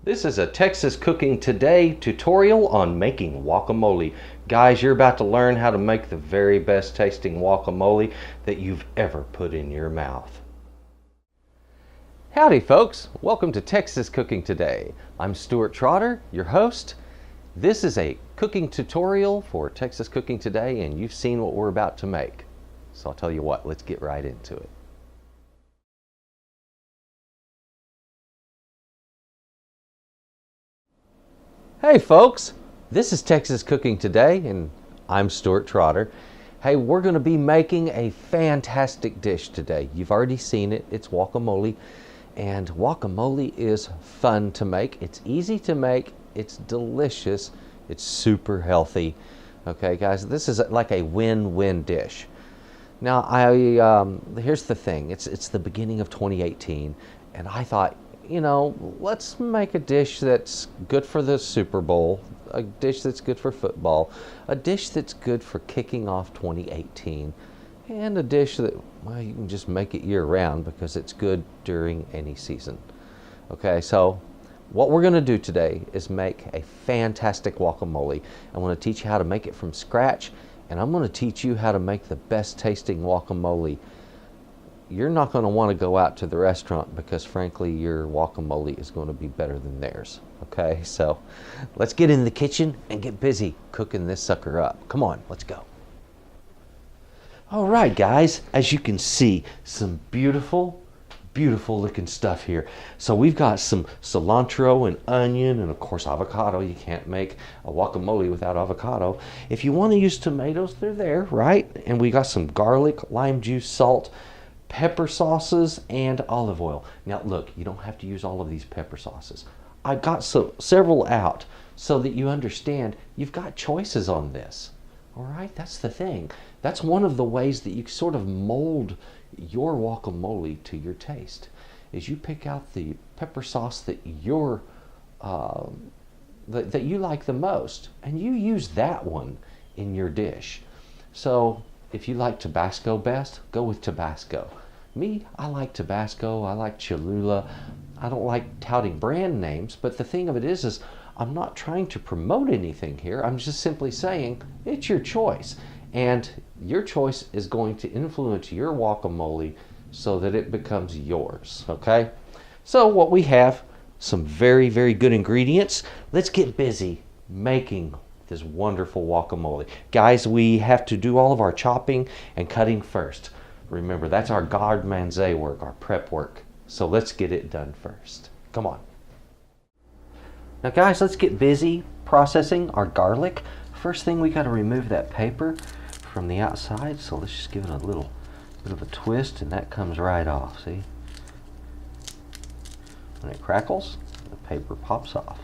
This is a Texas Cooking Today tutorial on making guacamole. Guys, you're about to learn how to make the very best tasting guacamole that you've ever put in your mouth. Howdy folks, welcome to Texas Cooking Today. I'm Stuart Trotter, your host. This is a cooking tutorial for Texas Cooking Today, and you've seen what we're about to make. So I'll tell you what, let's get right into it. Hey folks, this is Texas Cooking Today and I'm Stuart Trotter. Hey, we're going to be making a fantastic dish today. You've already seen it, it's guacamole, and guacamole is fun to make. It's easy to make, it's delicious, it's super healthy. Okay guys, this is like a win-win dish. Now here's the thing, it's the beginning of 2018 and I thought, you know, let's make a dish that's good for the Super Bowl, a dish that's good for football, a dish that's good for kicking off 2018, and a dish that, well, you can just make it year-round because it's good during any season. Okay, so what we're going to do today is make a fantastic guacamole. I want to teach you how to make it from scratch, and I'm going to teach you how to make the best tasting guacamole. You're not going to want to go out to the restaurant because frankly your guacamole is going to be better than theirs. Okay, so let's get in the kitchen and get busy cooking this sucker up. Come on, let's go. All right guys, as you can see, some beautiful looking stuff here. So we've got some cilantro and onion and of course avocado. You can't make a guacamole without avocado. If you want to use tomatoes, they're there, right? And we got some garlic, lime juice, salt, pepper sauces, and olive oil. Now look, you don't have to use all of these pepper sauces. I got several out so that you understand you've got choices on this. All right, that's the thing. That's one of the ways that you sort of mold your guacamole to your taste, is you pick out the pepper sauce that that you like the most, and you use that one in your dish. So if you like Tabasco best, go with Tabasco. Me, I like Tabasco, I like Cholula. I don't like touting brand names, but the thing of it is I'm not trying to promote anything here. I'm just simply saying it's your choice. And your choice is going to influence your guacamole so that it becomes yours, okay? So what we have, some very good ingredients. Let's get busy making this wonderful guacamole. Guys, we have to do all of our chopping and cutting first. Remember, that's our garde-manger work, our prep work. So let's get it done first. Come on. Now guys, let's get busy processing our garlic. First thing, we got to remove that paper from the outside. So let's just give it a little bit of a twist and that comes right off, see? When it crackles, the paper pops off.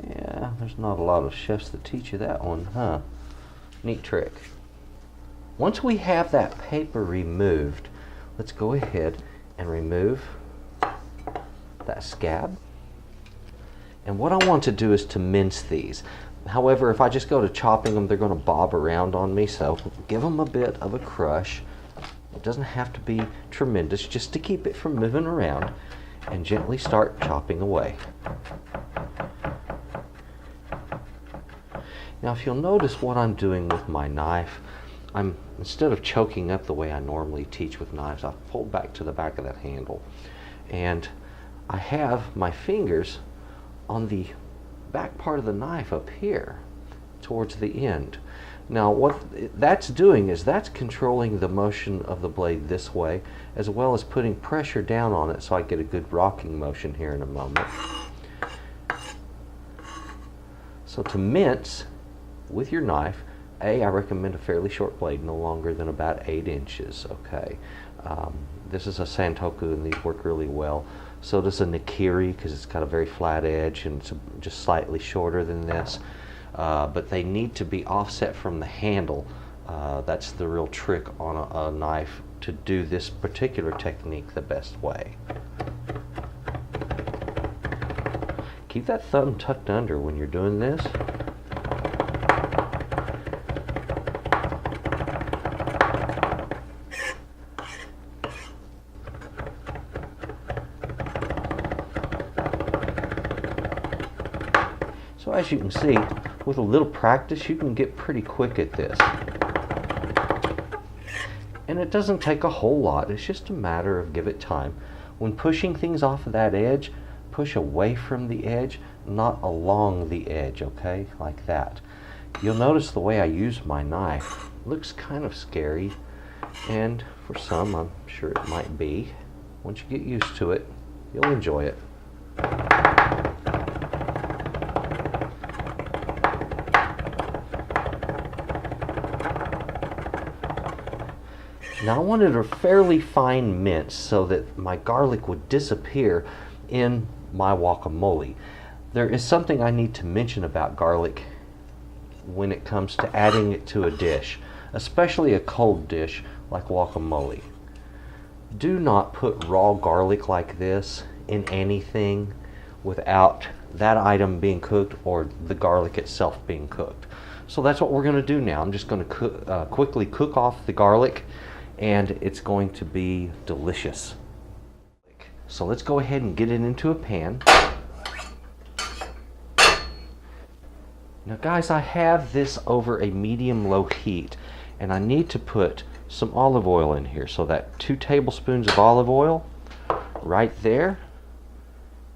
Yeah, there's not a lot of chefs that teach you that one, huh? Neat trick. Once we have that paper removed, let's go ahead and remove that scab. And what I want to do is to mince these. However, if I just go to chopping them, they're going to bob around on me, so give them a bit of a crush. It doesn't have to be tremendous, just to keep it from moving around, and gently start chopping away. Now if you'll notice what I'm doing with my knife, instead of choking up the way I normally teach with knives, I've pulled back to the back of that handle. And I have my fingers on the back part of the knife up here towards the end. Now what that's doing is that's controlling the motion of the blade this way, as well as putting pressure down on it so I get a good rocking motion here in a moment. So to mince with your knife, I recommend a fairly short blade, no longer than about 8 inches, okay? This is a Santoku and these work really well. So does a Nikiri because it's got a very flat edge and it's just slightly shorter than this. But they need to be offset from the handle. That's the real trick on a knife to do this particular technique the best way. Keep that thumb tucked under when you're doing this. So as you can see, with a little practice, you can get pretty quick at this. And it doesn't take a whole lot. It's just a matter of give it time. When pushing things off of that edge, push away from the edge, not along the edge, okay? Like that. You'll notice the way I use my knife. It looks kind of scary, and for some, I'm sure it might be. Once you get used to it, you'll enjoy it. Now I wanted a fairly fine mince so that my garlic would disappear in my guacamole. There is something I need to mention about garlic when it comes to adding it to a dish, especially a cold dish like guacamole. Do not put raw garlic like this in anything without that item being cooked or the garlic itself being cooked. So that's what we're going to do now. I'm just going to quickly cook off the garlic, and it's going to be delicious. So let's go ahead and get it into a pan. Now guys, I have this over a medium-low heat, and I need to put some olive oil in here. So that 2 tablespoons of olive oil right there.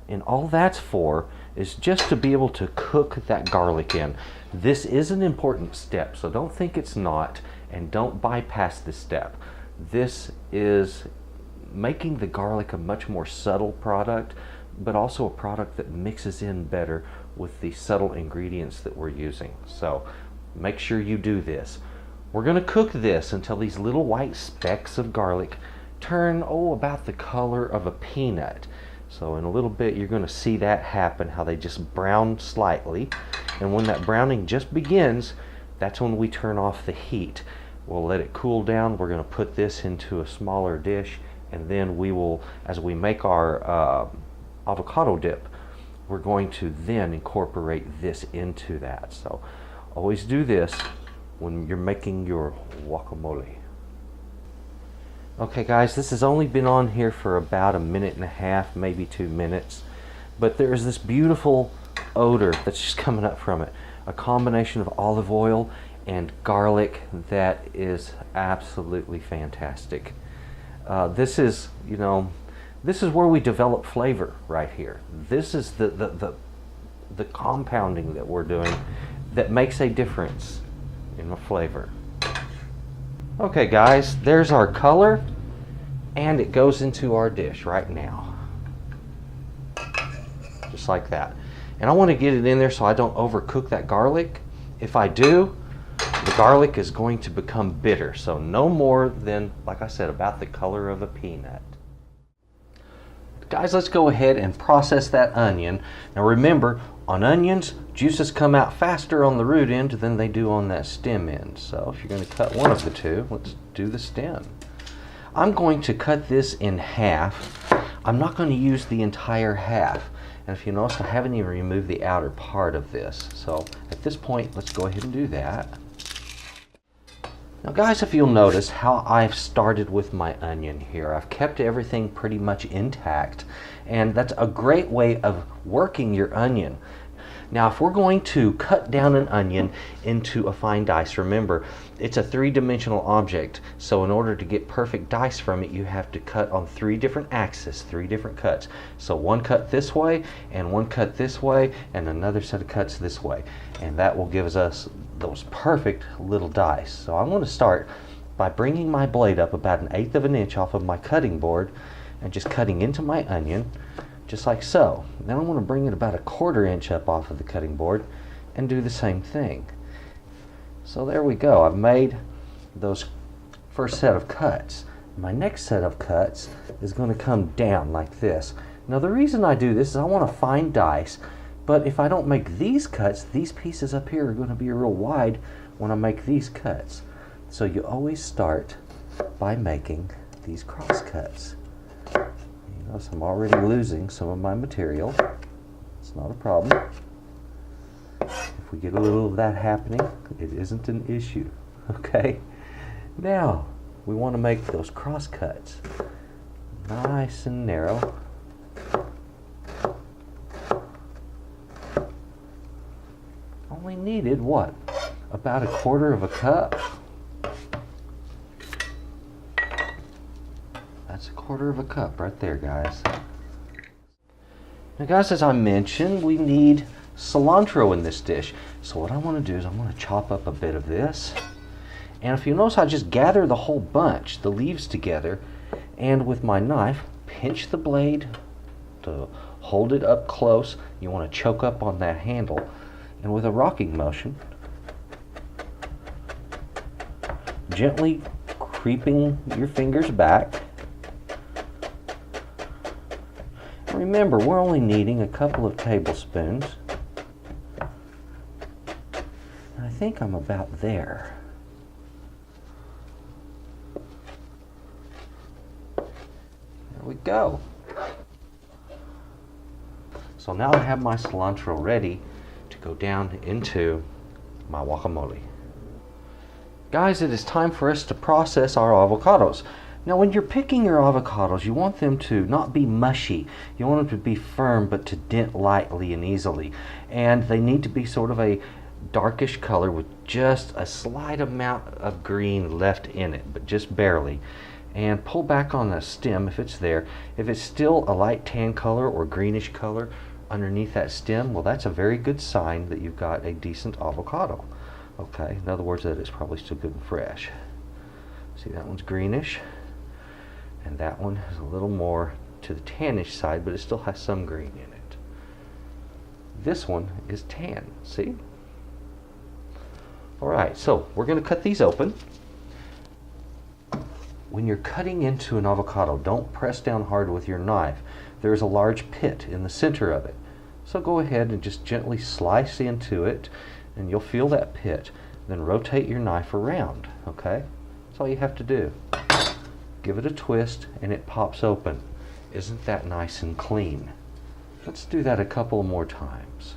And all that's for is just to be able to cook that garlic in. This is an important step, so don't think it's not, and don't bypass this step. This is making the garlic a much more subtle product, but also a product that mixes in better with the subtle ingredients that we're using. So make sure you do this. We're going to cook this until these little white specks of garlic turn, about the color of a peanut. So in a little bit you're going to see that happen, how they just brown slightly. And when that browning just begins, that's when we turn off the heat. We'll let it cool down. We're going to put this into a smaller dish, and then we will, as we make our avocado dip, we're going to then incorporate this into that. So always do this when you're making your guacamole. Okay guys, this has only been on here for about 1.5 minutes, maybe 2 minutes, but there is this beautiful odor that's just coming up from it. A combination of olive oil and garlic that is absolutely fantastic. This is, this is where we develop flavor right here. This is the compounding that we're doing that makes a difference in the flavor. Okay guys, there's our color, and it goes into our dish right now. Just like that. And I want to get it in there so I don't overcook that garlic. If I do, the garlic is going to become bitter. So no more than, like I said, about the color of a peanut. Guys, let's go ahead and process that onion. Now remember, on onions, juices come out faster on the root end than they do on that stem end. So if you're going to cut one of the two, let's do the stem. I'm going to cut this in half. I'm not going to use the entire half. And if you notice, I haven't even removed the outer part of this. So at this point, let's go ahead and do that. Now guys, if you'll notice how I've started with my onion here, I've kept everything pretty much intact, and that's a great way of working your onion. Now if we're going to cut down an onion into a fine dice, remember it's a 3-dimensional object, so in order to get perfect dice from it, you have to cut on 3 different axes, 3 different cuts. So one cut this way, and one cut this way, and another set of cuts this way, and that will give us those perfect little dice. So I'm going to start by bringing my blade up about 1/8 of an inch off of my cutting board and just cutting into my onion, just like so. Then I'm going to bring it about 1/4 inch up off of the cutting board and do the same thing. So there we go. I've made those first set of cuts. My next set of cuts is going to come down like this. Now the reason I do this is I want a fine dice, but if I don't make these cuts, these pieces up here are going to be real wide when I make these cuts. So you always start by making these cross cuts. You notice I'm already losing some of my material. It's not a problem. If we get a little of that happening, it isn't an issue. Okay? Now, we want to make those cross cuts nice and narrow. needed what? About a quarter of a cup. That's a quarter of a cup right there, guys. Now guys, as I mentioned, we need cilantro in this dish. So what I want to do is I want to chop up a bit of this. And if you notice, I just gather the whole bunch, the leaves together, and with my knife, pinch the blade to hold it up close. You want to choke up on that handle. And with a rocking motion, gently creeping your fingers back. Remember, we're only needing a couple of tablespoons. And I think I'm about there. There we go. So now I have my cilantro ready to go down into my guacamole. Guys, it is time for us to process our avocados. Now when you're picking your avocados, you want them to not be mushy. You want them to be firm but to dent lightly and easily. And they need to be sort of a darkish color with just a slight amount of green left in it, but just barely. And pull back on the stem if it's there. If it's still a light tan color or greenish color underneath that stem, well, that's a very good sign that you've got a decent avocado. Okay, in other words, that it's probably still good and fresh. See, that one's greenish. And that one is a little more to the tannish side, but it still has some green in it. This one is tan, see? All right, so we're going to cut these open. When you're cutting into an avocado, don't press down hard with your knife. There's a large pit in the center of it. So go ahead and just gently slice into it, and you'll feel that pit. Then rotate your knife around, okay? That's all you have to do. Give it a twist and it pops open. Isn't that nice and clean? Let's do that a couple more times.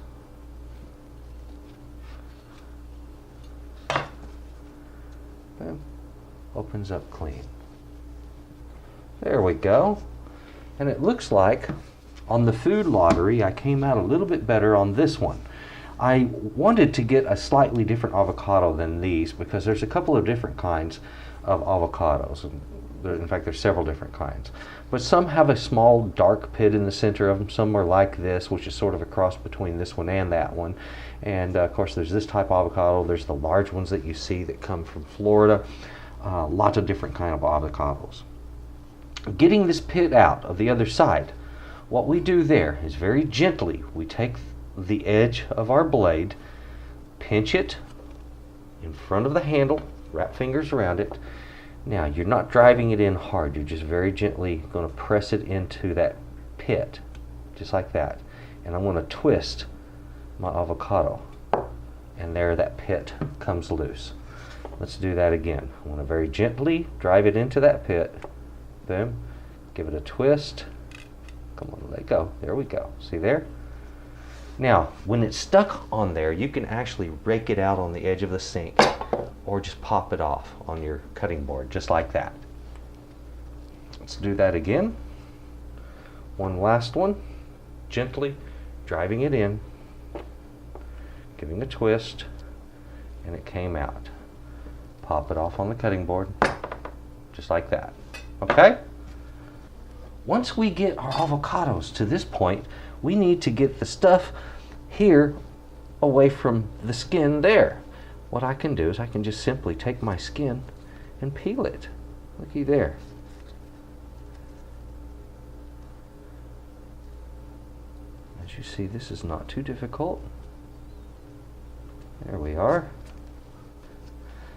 Boom. Opens up clean. There we go. And it looks like on the food lottery I came out a little bit better on this one. I wanted to get a slightly different avocado than these because there's a couple of different kinds of avocados. In fact, there's several different kinds. But some have a small dark pit in the center of them. Some are like this, which is sort of a cross between this one and that one. And of course, there's this type of avocado. There's the large ones that you see that come from Florida. Lots of different kind of avocados. Getting this pit out of the other side, what we do there is very gently, we take the edge of our blade, pinch it in front of the handle, wrap fingers around it. Now, you're not driving it in hard. You're just very gently going to press it into that pit, just like that. And I'm going to twist my avocado. And there, that pit comes loose. Let's do that again. I want to very gently drive it into that pit. Boom. Give it a twist. Come on, let go. There we go. See there? Now, when it's stuck on there, you can actually rake it out on the edge of the sink or just pop it off on your cutting board, just like that. Let's do that again. One last one. Gently driving it in, giving a twist, and it came out. Pop it off on the cutting board, just like that. Okay? Once we get our avocados to this point, we need to get the stuff here away from the skin there. What I can do is I can just simply take my skin and peel it. Looky there. As you see, this is not too difficult. There we are.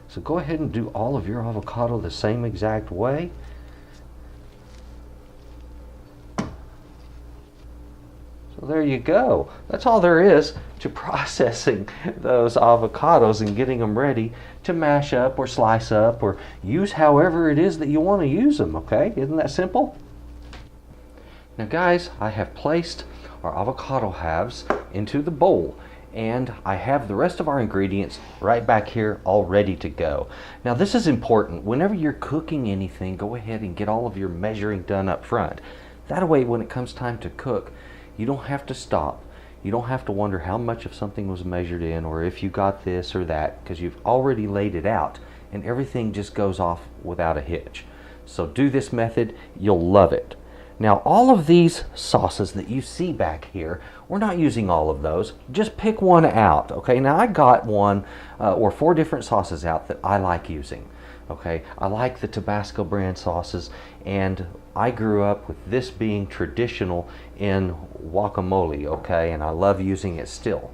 So go ahead and do all of your avocado the same exact way. So there you go. That's all there is to processing those avocados and getting them ready to mash up or slice up or use however it is that you want to use them, okay? Isn't that simple? Now guys, I have placed our avocado halves into the bowl, and I have the rest of our ingredients right back here all ready to go. Now this is important. Whenever you're cooking anything, go ahead and get all of your measuring done up front. That way when it comes time to cook, you don't have to stop. You don't have to wonder how much of something was measured in or if you got this or that, because you've already laid it out and everything just goes off without a hitch. So do this method, you'll love it. Now all of these sauces that you see back here, we're not using all of those. Just pick one out, okay? Now I got one or 4 different sauces out that I like using, okay? I like the Tabasco brand sauces, and I grew up with this being traditional in guacamole, okay? And I love using it still.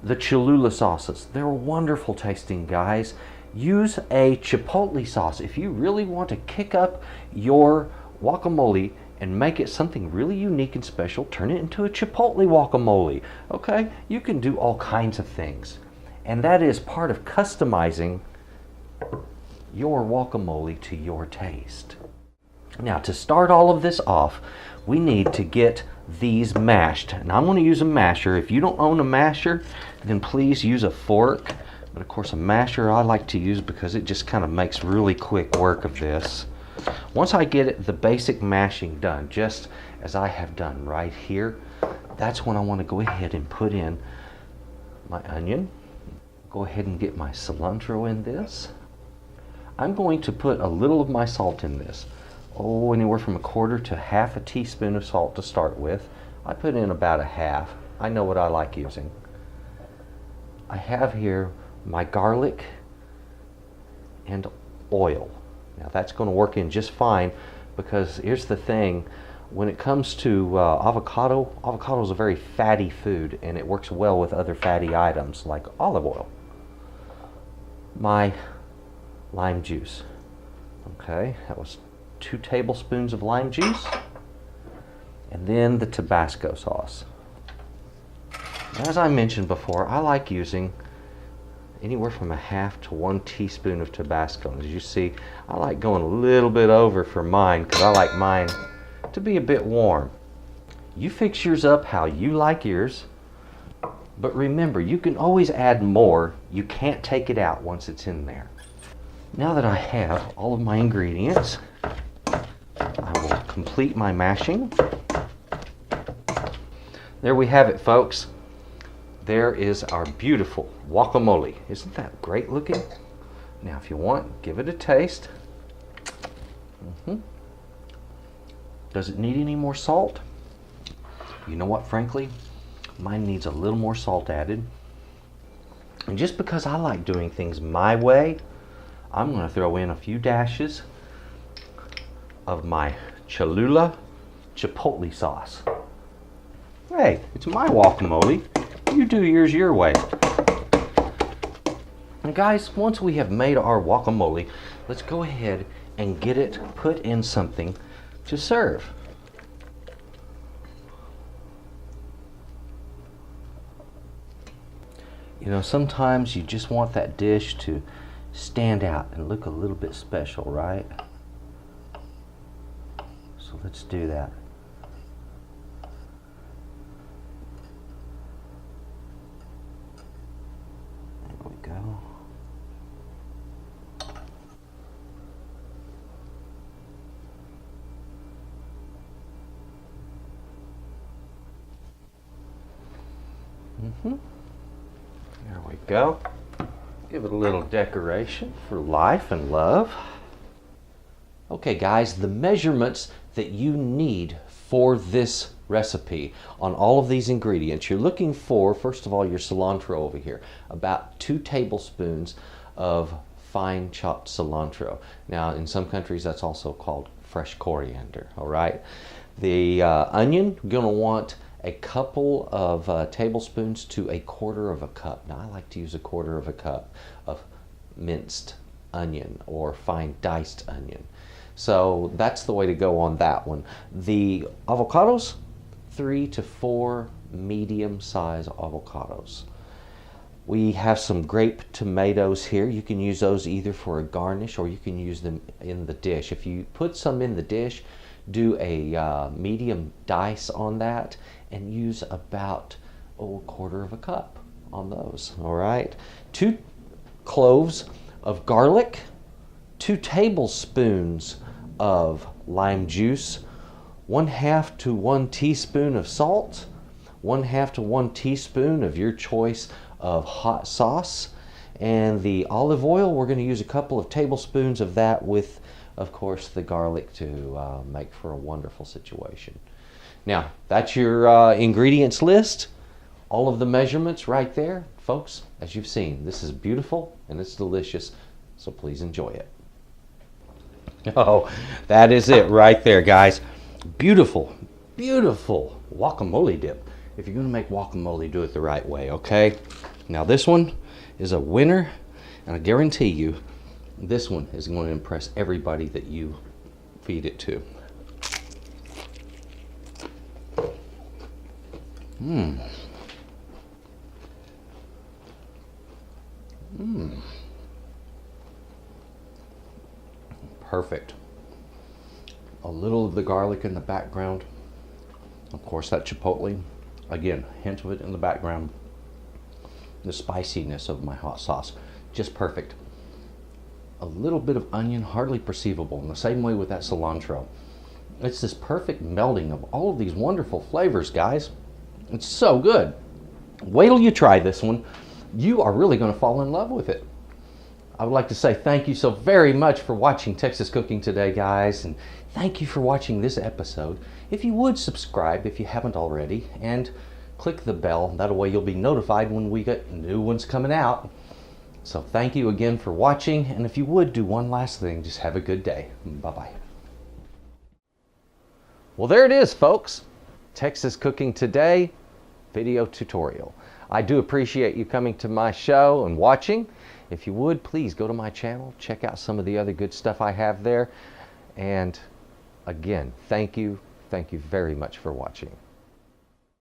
The Cholula sauces, they're wonderful tasting, guys. Use a chipotle sauce if you really want to kick up your guacamole and make it something really unique and special. Turn it into a chipotle guacamole, okay? You can do all kinds of things, and that is part of customizing your guacamole to your taste. Now, to start all of this off, we need to get these mashed, and I'm going to use a masher. If you don't own a masher, then please use a fork, but of course a masher I like to use because it just kind of makes really quick work of this. Once I get the basic mashing done, just as I have done right here, that's when I want to go ahead and put in my onion. Go ahead and get my cilantro in this. I'm going to put a little of my salt in this. Oh, anywhere from 1/4 to 1/2 teaspoon of salt to start with. I put in about 1/2. I know what I like using. I have here my garlic and oil. Now that's going to work in just fine, because here's the thing, when it comes to avocado is a very fatty food, and it works well with other fatty items like olive oil. My lime juice. Okay, that was 2 tablespoons of lime juice, and then the Tabasco sauce. As I mentioned before, I like using anywhere from 1/2 to 1 teaspoon of Tabasco. As you see, I like going a little bit over for mine because I like mine to be a bit warm. You fix yours up how you like yours, but remember, you can always add more. You can't take it out once it's in there. Now that I have all of my ingredients, I will complete my mashing. There we have it, folks. There is our beautiful guacamole. Isn't that great looking? Now if you want, give it a taste. Does it need any more salt? You know what, frankly, mine needs a little more salt added. And just because I like doing things my way, I'm going to throw in a few dashes of my Cholula chipotle sauce. Hey, it's my guacamole. You do yours your way. And guys, once we have made our guacamole, let's go ahead and get it put in something to serve. You know, sometimes you just want that dish to stand out and look a little bit special, right? So let's do that. There we go. There we go. Give it a little decoration for life and love. Okay guys, the measurements that you need for this recipe on all of these ingredients, you're looking for, first of all, your cilantro over here, about 2 tablespoons of fine chopped cilantro. Now in some countries that's also called fresh coriander, all right? The onion, you're going to want a couple of tablespoons to 1/4 cup. Now I like to use 1/4 cup of minced onion or fine diced onion. So that's the way to go on that one. The avocados, 3 to 4 medium-sized avocados. We have some grape tomatoes here. You can use those either for a garnish or you can use them in the dish. If you put some in the dish, do a medium dice on that and use about 1/4 cup on those. All right, 2 cloves of garlic, 2 tablespoons of lime juice, 1/2 to 1 teaspoon of salt, 1/2 to 1 teaspoon of your choice of hot sauce. And the olive oil, we're going to use a couple of tablespoons of that with, of course, the garlic to make for a wonderful situation. Now, that's your ingredients list. All of the measurements right there. Folks, as you've seen, this is beautiful and it's delicious, so please enjoy it. Oh, that is it right there, guys. Beautiful, beautiful guacamole dip. If you're going to make guacamole, do it the right way, okay? Now, this one is a winner, and I guarantee you, this one is going to impress everybody that you feed it to. Perfect. A little of the garlic in the background. Of course, that chipotle. Again, a hint of it in the background. The spiciness of my hot sauce. Just perfect. A little bit of onion, hardly perceivable. In the same way with that cilantro. It's this perfect melding of all of these wonderful flavors, guys. It's so good. Wait till you try this one. You are really going to fall in love with it. I would like to say thank you so very much for watching Texas Cooking Today, guys, and thank you for watching this episode. If you would subscribe if you haven't already, and click the bell. That way you'll be notified when we get new ones coming out. So thank you again for watching, and if you would do one last thing, just have a good day. Bye-bye. Well, there it is, folks. Texas Cooking Today video tutorial. I do appreciate you coming to my show and watching. If you would, please go to my channel, check out some of the other good stuff I have there. And again, thank you very much for watching.